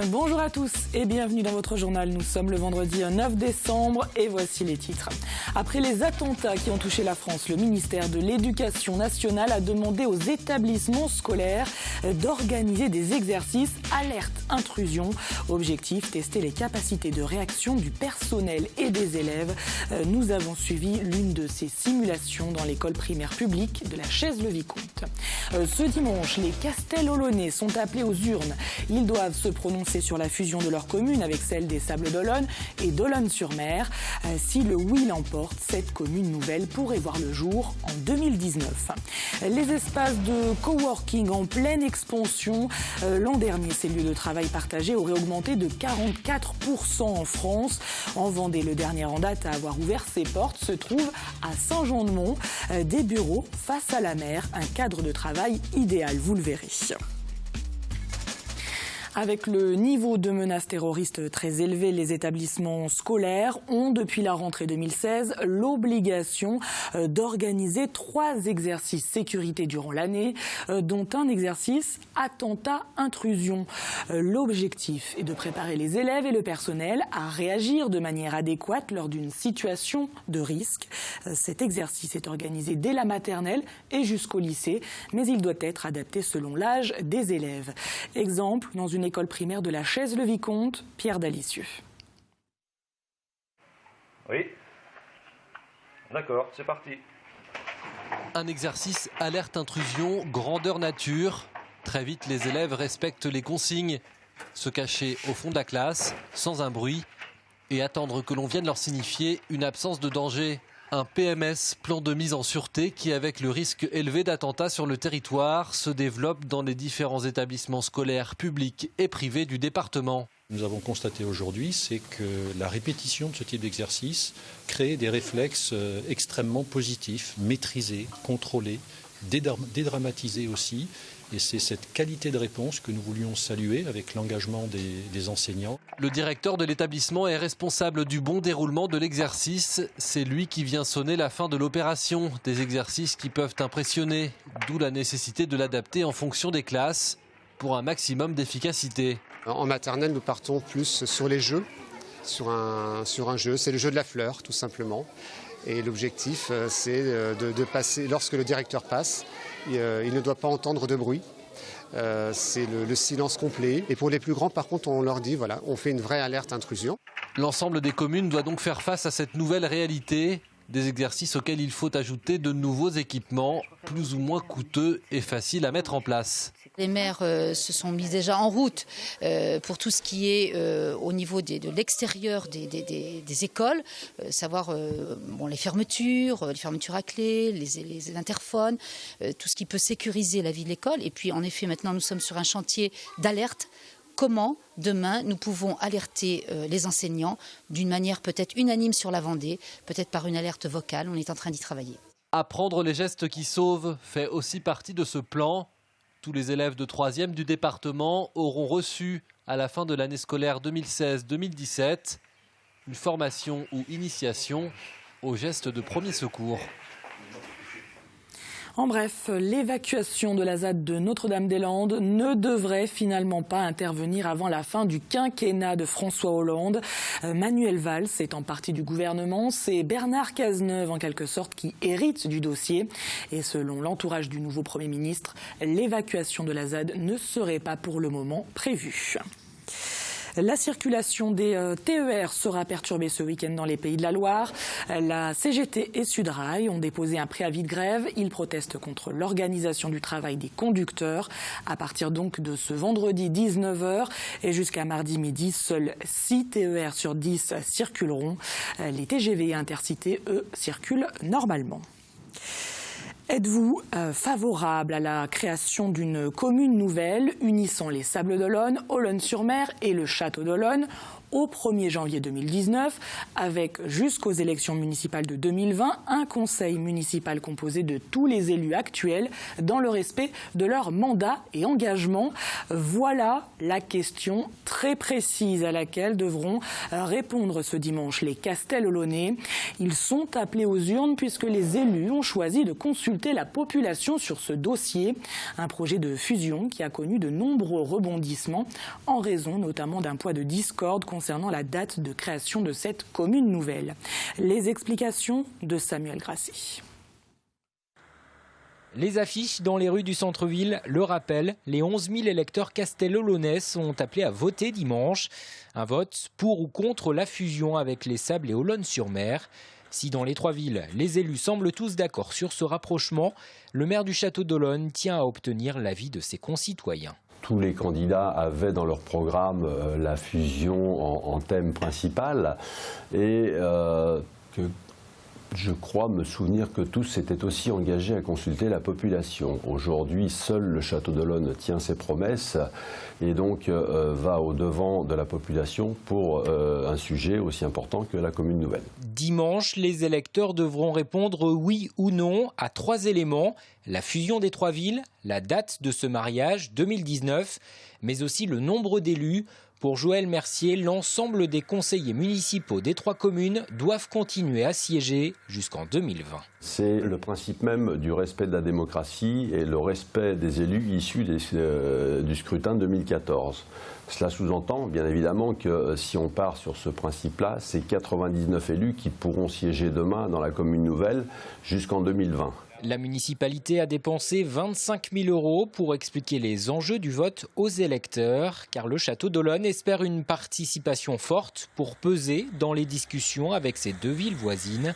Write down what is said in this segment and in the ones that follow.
Bonjour à tous et bienvenue dans votre journal. Nous sommes le vendredi 9 décembre et voici les titres. Après les attentats qui ont touché la France, le ministère de l'Éducation nationale a demandé aux établissements scolaires d'organiser des exercices alerte intrusion. Objectif, tester les capacités de réaction du personnel et des élèves. Nous avons suivi l'une de ces simulations dans l'école primaire publique de la Chaise-le-Vicomte. Ce dimanche, les Castel-Olonnais sont appelés aux urnes. Ils doivent se prononcer sur la fusion de leur commune avec celle des Sables-d'Olonne et d'Olonne-sur-Mer. Si le oui l'emporte, cette commune nouvelle pourrait voir le jour en 2019. Les espaces de coworking en pleine expansion. L'an dernier, ces lieux de travail partagés auraient augmenté de 44% en France. En Vendée, le dernier en date à avoir ouvert ses portes se trouve à Saint-Jean-de-Mont. Des bureaux face à la mer, un cadre de travail idéal, vous le verrez. Avec le niveau de menace terroriste très élevé, les établissements scolaires ont, depuis la rentrée 2016, l'obligation d'organiser 3 exercices sécurité durant l'année, dont un exercice attentat-intrusion. L'objectif est de préparer les élèves et le personnel à réagir de manière adéquate lors d'une situation de risque. Cet exercice est organisé dès la maternelle et jusqu'au lycée, mais il doit être adapté selon l'âge des élèves. Exemple, dans une école primaire de la Chaise-le-Vicomte, Pierre Dalicieux. Oui. D'accord, c'est parti. Un exercice alerte intrusion, grandeur nature. Très vite, les élèves respectent les consignes. Se cacher au fond de la classe, sans un bruit, et attendre que l'on vienne leur signifier une absence de danger. Un PMS, plan de mise en sûreté, qui, avec le risque élevé d'attentats sur le territoire, se développe dans les différents établissements scolaires publics et privés du département. Nous avons constaté aujourd'hui, c'est que la répétition de ce type d'exercice crée des réflexes extrêmement positifs, maîtrisés, contrôlés, dédramatisés aussi. Et c'est cette qualité de réponse que nous voulions saluer avec l'engagement des enseignants. Le directeur de l'établissement est responsable du bon déroulement de l'exercice. C'est lui qui vient sonner la fin de l'opération. Des exercices qui peuvent impressionner, d'où la nécessité de l'adapter en fonction des classes pour un maximum d'efficacité. En maternelle, nous partons plus sur les jeux, sur un jeu. C'est le jeu de la fleur, tout simplement. Et l'objectif, c'est de passer, lorsque le directeur passe, il ne doit pas entendre de bruit. C'est le silence complet. Et pour les plus grands, par contre, on leur dit, voilà, on fait une vraie alerte intrusion. L'ensemble des communes doit donc faire face à cette nouvelle réalité. Des exercices auxquels il faut ajouter de nouveaux équipements, plus ou moins coûteux et faciles à mettre en place. Les maires se sont mis déjà en route pour tout ce qui est au niveau de l'extérieur des écoles, savoir les fermetures à clé, les interphones, tout ce qui peut sécuriser la vie de l'école. Et puis en effet, maintenant nous sommes sur un chantier d'alerte. Comment, demain, nous pouvons alerter les enseignants d'une manière peut-être unanime sur la Vendée, peut-être par une alerte vocale. On est en train d'y travailler. Apprendre les gestes qui sauvent fait aussi partie de ce plan. Tous les élèves de 3e du département auront reçu, à la fin de l'année scolaire 2016-2017, une formation ou initiation aux gestes de premier secours. En bref, l'évacuation de la ZAD de Notre-Dame-des-Landes ne devrait finalement pas intervenir avant la fin du quinquennat de François Hollande. Manuel Valls est en partie du gouvernement. C'est Bernard Cazeneuve, en quelque sorte, qui hérite du dossier. Et selon l'entourage du nouveau Premier ministre, l'évacuation de la ZAD ne serait pas pour le moment prévue. La circulation des TER sera perturbée ce week-end dans les Pays de la Loire. La CGT et Sudrail ont déposé un préavis de grève. Ils protestent contre l'organisation du travail des conducteurs. À partir donc de ce vendredi 19h et jusqu'à mardi midi, seuls 6 TER sur 10 circuleront. Les TGV et Intercités, eux, circulent normalement. Êtes-vous favorable à la création d'une commune nouvelle unissant les Sables-d'Olonne, Olonne-sur-Mer et le Château d'Olonne? au 1er janvier 2019, avec jusqu'aux élections municipales de 2020 un conseil municipal composé de tous les élus actuels dans le respect de leur mandat et engagement. Voilà la question très précise à laquelle devront répondre ce dimanche les Castellolonais. Ils sont appelés aux urnes puisque les élus ont choisi de consulter la population sur ce dossier. Un projet de fusion qui a connu de nombreux rebondissements en raison notamment d'un poids de discorde concernant la date de création de cette commune nouvelle. Les explications de Samuel Grassi. Les affiches dans les rues du centre-ville le rappellent, les 11 000 électeurs castellolonais sont appelés à voter dimanche. Un vote pour ou contre la fusion avec les Sables et Olonne-sur-Mer. Si dans les trois villes, les élus semblent tous d'accord sur ce rapprochement, le maire du château d'Olonne tient à obtenir l'avis de ses concitoyens. Tous les candidats avaient dans leur programme la fusion en thème principal et que je crois me souvenir que tous s'étaient aussi engagés à consulter la population. Aujourd'hui, seul le château d'Olonne tient ses promesses et donc va au-devant de la population pour un sujet aussi important que la commune nouvelle. Dimanche, les électeurs devront répondre oui ou non à 3 éléments. La fusion des 3 villes, la date de ce mariage 2019, mais aussi le nombre d'élus. Pour Joël Mercier, l'ensemble des conseillers municipaux des 3 communes doivent continuer à siéger jusqu'en 2020. C'est le principe même du respect de la démocratie et le respect des élus issus du scrutin de 2014. Cela sous-entend bien évidemment que si on part sur ce principe-là, c'est 99 élus qui pourront siéger demain dans la commune nouvelle jusqu'en 2020. La municipalité a dépensé 25 000 € pour expliquer les enjeux du vote aux électeurs, car le château d'Olonne espère une participation forte pour peser dans les discussions avec ces 2 villes voisines.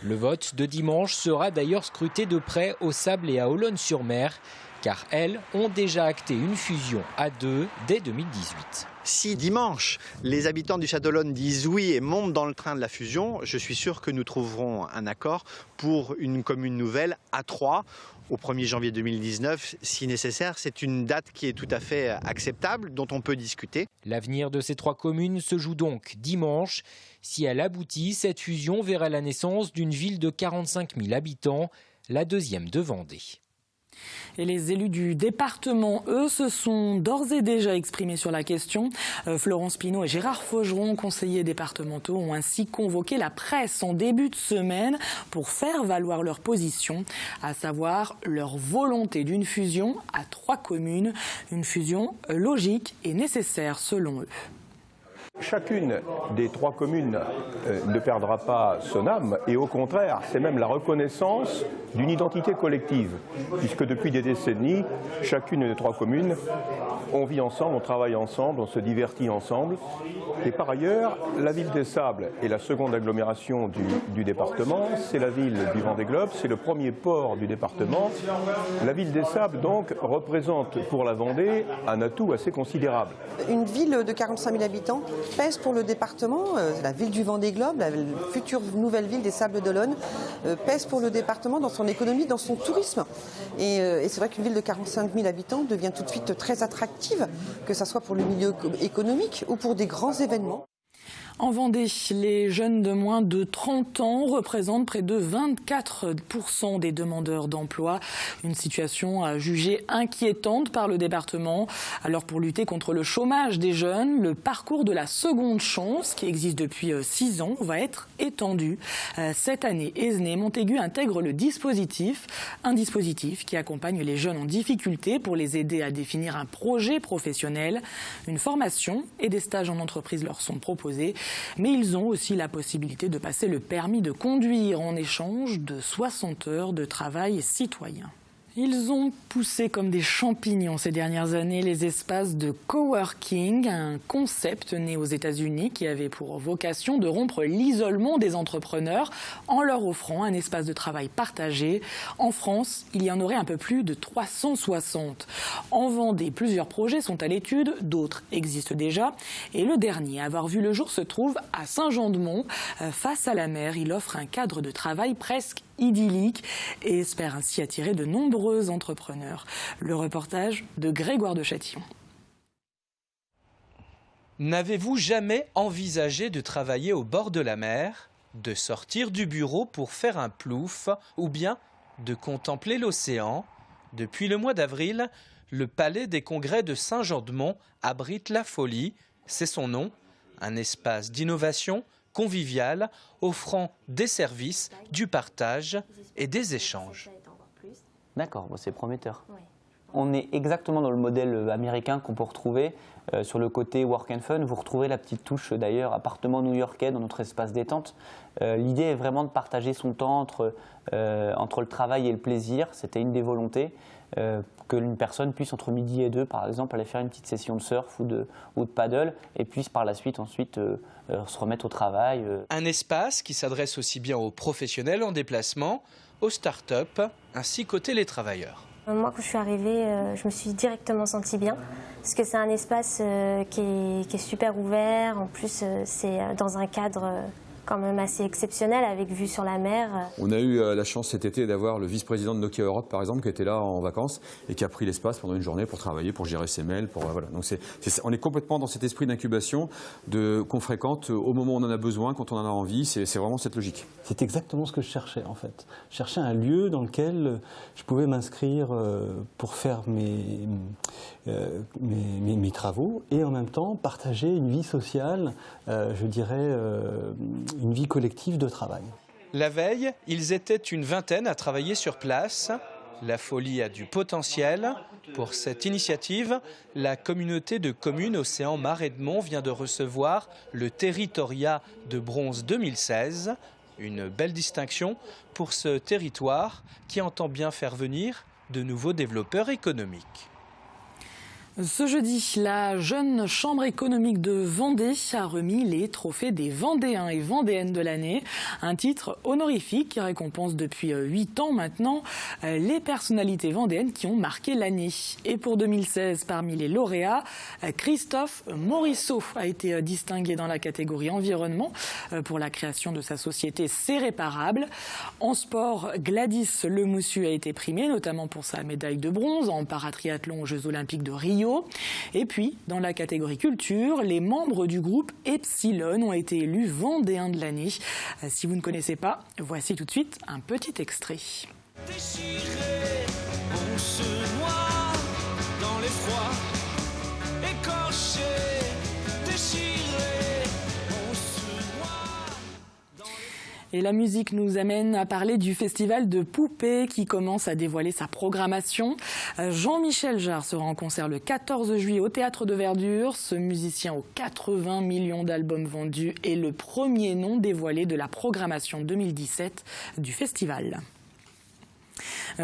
Le vote de dimanche sera d'ailleurs scruté de près aux Sables et à Olonne-sur-Mer, car elles ont déjà acté une fusion à 2 dès 2018. Si dimanche, les habitants du château d'Olonne disent oui et montent dans le train de la fusion, je suis sûr que nous trouverons un accord pour une commune nouvelle à 3 au 1er janvier 2019, si nécessaire. C'est une date qui est tout à fait acceptable, dont on peut discuter. L'avenir de ces 3 communes se joue donc dimanche. Si elle aboutit, cette fusion verra la naissance d'une ville de 45 000 habitants, la 2e de Vendée. Et les élus du département, eux, se sont d'ores et déjà exprimés sur la question. Florence Pinault et Gérard Faugeron, conseillers départementaux, ont ainsi convoqué la presse en début de semaine pour faire valoir leur position, à savoir leur volonté d'une fusion à 3 communes. Une fusion logique et nécessaire selon eux. Chacune des 3 communes ne perdra pas son âme et au contraire, c'est même la reconnaissance d'une identité collective puisque depuis des décennies, chacune des 3 communes, on vit ensemble, on travaille ensemble, on se divertit ensemble. Et par ailleurs, la ville des Sables est la seconde agglomération du département, c'est la ville du Vendée Globe, c'est le premier port du département. La ville des Sables donc représente pour la Vendée un atout assez considérable. Une ville de 45 000 habitants pèse pour le département, la ville du Vendée Globe, la future nouvelle ville des Sables d'Olonne, pèse pour le département dans son économie, dans son tourisme. Et c'est vrai qu'une ville de 45 000 habitants devient tout de suite très attractive, que ce soit pour le milieu économique ou pour des grands événements. En Vendée, les jeunes de moins de 30 ans représentent près de 24% des demandeurs d'emploi. Une situation jugée inquiétante par le département. Alors pour lutter contre le chômage des jeunes, le parcours de la seconde chance, qui existe depuis 6 ans, va être étendu. Cette année, Esnay et Montaigu intègrent le dispositif. Un dispositif qui accompagne les jeunes en difficulté pour les aider à définir un projet professionnel. Une formation et des stages en entreprise leur sont proposés. Mais ils ont aussi la possibilité de passer le permis de conduire en échange de 60 heures de travail citoyen. Ils ont poussé comme des champignons ces dernières années les espaces de coworking, un concept né aux États-Unis qui avait pour vocation de rompre l'isolement des entrepreneurs en leur offrant un espace de travail partagé. En France, il y en aurait un peu plus de 360. En Vendée, plusieurs projets sont à l'étude, d'autres existent déjà. Et le dernier à avoir vu le jour se trouve à Saint-Jean-de-Mont. Face à la mer, il offre un cadre de travail presque idyllique et espère ainsi attirer de nombreux entrepreneurs. Le reportage de Grégoire de Châtillon. N'avez-vous jamais envisagé de travailler au bord de la mer, de sortir du bureau pour faire un plouf ou bien de contempler l'océan? Depuis le mois d'avril, le Palais des Congrès de Saint-Jean-de-Mont abrite La Folie, c'est son nom, un espace d'innovation convivial offrant des services, du partage et des échanges. D'accord, bon, c'est prometteur. On est exactement dans le modèle américain qu'on peut retrouver sur le côté work and fun. Vous retrouvez la petite touche d'ailleurs appartement new-yorkais dans notre espace détente. L'idée est vraiment de partager son temps entre le travail et le plaisir. C'était une des volontés. Qu'une personne puisse entre midi et 2 par exemple aller faire une petite session de surf ou de paddle et puisse par la suite se remettre au travail. Un espace qui s'adresse aussi bien aux professionnels en déplacement, aux start-up ainsi qu'aux télétravailleurs. Moi, quand je suis arrivée, je me suis directement sentie bien, parce que c'est un espace qui est super ouvert. En plus, c'est dans un cadre quand même assez exceptionnel, avec vue sur la mer. On a eu la chance cet été d'avoir le vice-président de Nokia Europe, par exemple, qui était là en vacances et qui a pris l'espace pendant une journée pour travailler, pour gérer ses mails. Voilà. Donc on est complètement dans cet esprit d'incubation qu'on fréquente au moment où on en a besoin, quand on en a envie. C'est vraiment cette logique. C'est exactement ce que je cherchais, en fait. Je cherchais un lieu dans lequel je pouvais m'inscrire pour faire mes travaux et en même temps partager une vie sociale, je dirais, une vie collective de travail. La veille, ils étaient une vingtaine à travailler sur place. La Folie a du potentiel. Pour cette initiative, la communauté de communes Océan Marais de Mont vient de recevoir le Territoria de bronze 2016. Une belle distinction pour ce territoire qui entend bien faire venir de nouveaux développeurs économiques. Ce jeudi, la jeune chambre économique de Vendée a remis les trophées des Vendéens et Vendéennes de l'année. Un titre honorifique qui récompense depuis 8 ans maintenant les personnalités vendéennes qui ont marqué l'année. Et pour 2016, parmi les lauréats, Christophe Morisseau a été distingué dans la catégorie environnement pour la création de sa société C'est Réparable. En sport, Gladys Lemoussu a été primée, notamment pour sa médaille de bronze en paratriathlon aux Jeux Olympiques de Rio. Et puis, dans la catégorie culture, les membres du groupe Epsilon ont été élus Vendéens de l'année. Si vous ne connaissez pas, voici tout de suite un petit extrait. Déchiré, on se noie dans l'effroi, écorché, déchiré, on se noie. Et la musique nous amène à parler du festival de Poupées qui commence à dévoiler sa programmation. Jean-Michel Jarre sera en concert le 14 juillet au Théâtre de Verdure. Ce musicien aux 80 millions d'albums vendus est le premier nom dévoilé de la programmation 2017 du festival.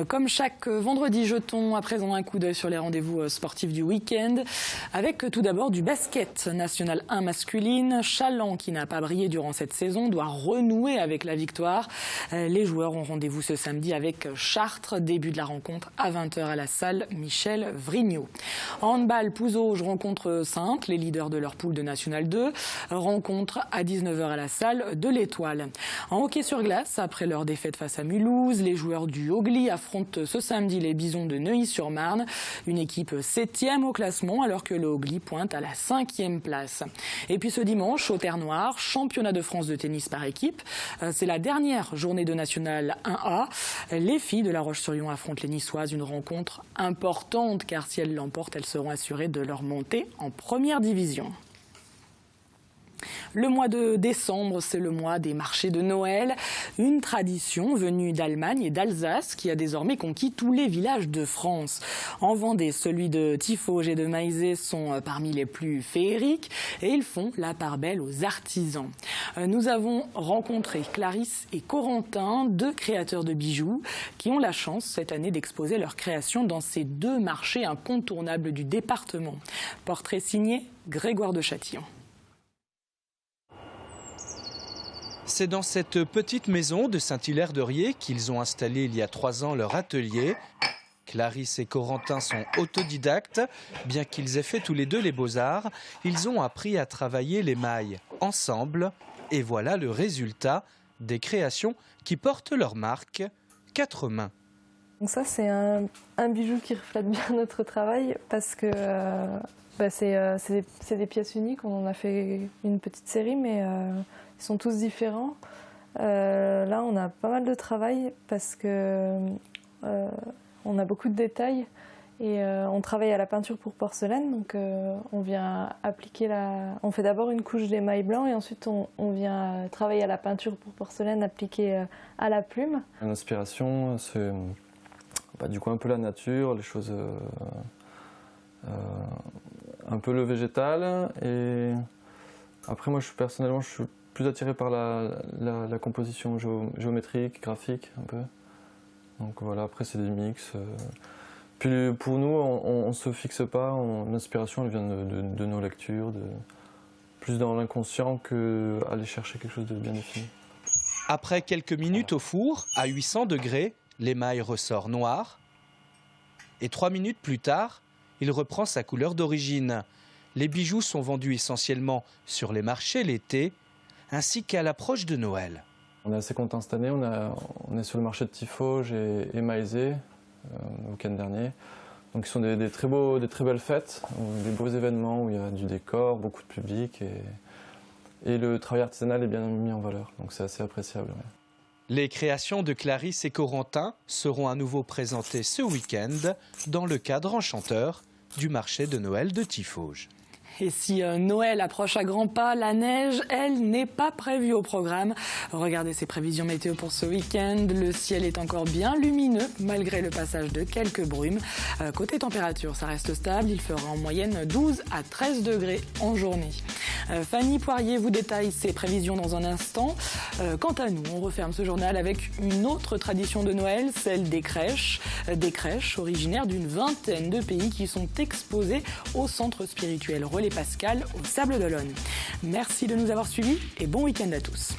Comme chaque vendredi, jetons à présent un coup d'œil sur les rendez-vous sportifs du week-end. Avec tout d'abord du basket national 1 masculine. Chaland, qui n'a pas brillé durant cette saison, doit renouer avec la victoire. Les joueurs ont rendez-vous ce samedi avec Chartres. Début de la rencontre à 20h à la salle Michel Vrignot. En handball, Pouzauges rencontre Saintes, les leaders de leur poule de National 2. Rencontre à 19h à la salle de l'Étoile. En hockey sur glace, après leur défaite face à Mulhouse, les joueurs du Ogli affrontent ce samedi les Bisons de Neuilly-sur-Marne, une équipe 7e au classement alors que le Ogli pointe à la 5e place. Et puis ce dimanche, au Terre-Noire, championnat de France de tennis par équipe. C'est la dernière journée de National 1A. Les filles de La Roche-sur-Yon affrontent les Niçoises, une rencontre importante car si elles l'emportent, elles seront assurées de leur montée en première division. Le mois de décembre, c'est le mois des marchés de Noël, une tradition venue d'Allemagne et d'Alsace qui a désormais conquis tous les villages de France. En Vendée, celui de Tiffauges et de Maizet sont parmi les plus féeriques et ils font la part belle aux artisans. Nous avons rencontré Clarisse et Corentin, deux créateurs de bijoux qui ont la chance cette année d'exposer leurs créations dans ces deux marchés incontournables du département. Portrait signé Grégoire de Châtillon. C'est dans cette petite maison de Saint-Hilaire-de-Riez qu'ils ont installé il y a 3 ans leur atelier. Clarisse et Corentin sont autodidactes. Bien qu'ils aient fait tous les deux les beaux-arts, ils ont appris à travailler l'émail ensemble. Et voilà le résultat des créations qui portent leur marque 4 mains. Donc ça, c'est un bijou qui reflète bien notre travail parce que c'est des pièces uniques. On en a fait une petite série, mais ils sont tous différents. Là, on a pas mal de travail parce que on a beaucoup de détails et on travaille à la peinture pour porcelaine. Donc, on vient appliquer on fait d'abord une couche d'émail blanc et ensuite on vient travailler à la peinture pour porcelaine appliquée à la plume. L'inspiration, c'est du coup un peu la nature, les choses, un peu le végétal. Et après, moi, personnellement, je suis plus attiré par la composition géométrique, graphique, un peu. Donc voilà, après, c'est des mix. Puis pour nous, on ne se fixe pas. L'inspiration, elle vient de nos lectures, plus dans l'inconscient qu'aller chercher quelque chose de bien défini. Après quelques minutes au four, à 800 degrés, l'émail ressort noir. Et 3 minutes plus tard, il reprend sa couleur d'origine. Les bijoux sont vendus essentiellement sur les marchés l'été, ainsi qu'à l'approche de Noël. On est assez content cette année. On est sur le marché de Tifauge et Maizé, le week-end dernier. Donc, ce sont des très belles fêtes, des beaux événements où il y a du décor, beaucoup de public et le travail artisanal est bien mis en valeur. Donc, c'est assez appréciable. Ouais. Les créations de Clarisse et Corentin seront à nouveau présentées ce week-end dans le cadre enchanteur du marché de Noël de Tifauge. Et si Noël approche à grands pas, la neige, elle, n'est pas prévue au programme. Regardez ces prévisions météo pour ce week-end. Le ciel est encore bien lumineux, malgré le passage de quelques brumes. Côté température, ça reste stable. Il fera en moyenne 12 à 13 degrés en journée. Fanny Poirier vous détaille ses prévisions dans un instant. Quant à nous, on referme ce journal avec une autre tradition de Noël, celle des crèches. Des crèches originaires d'une vingtaine de pays qui sont exposées au centre spirituel Relais Pascal au Sables d'Olonne. Merci de nous avoir suivis et bon week-end à tous.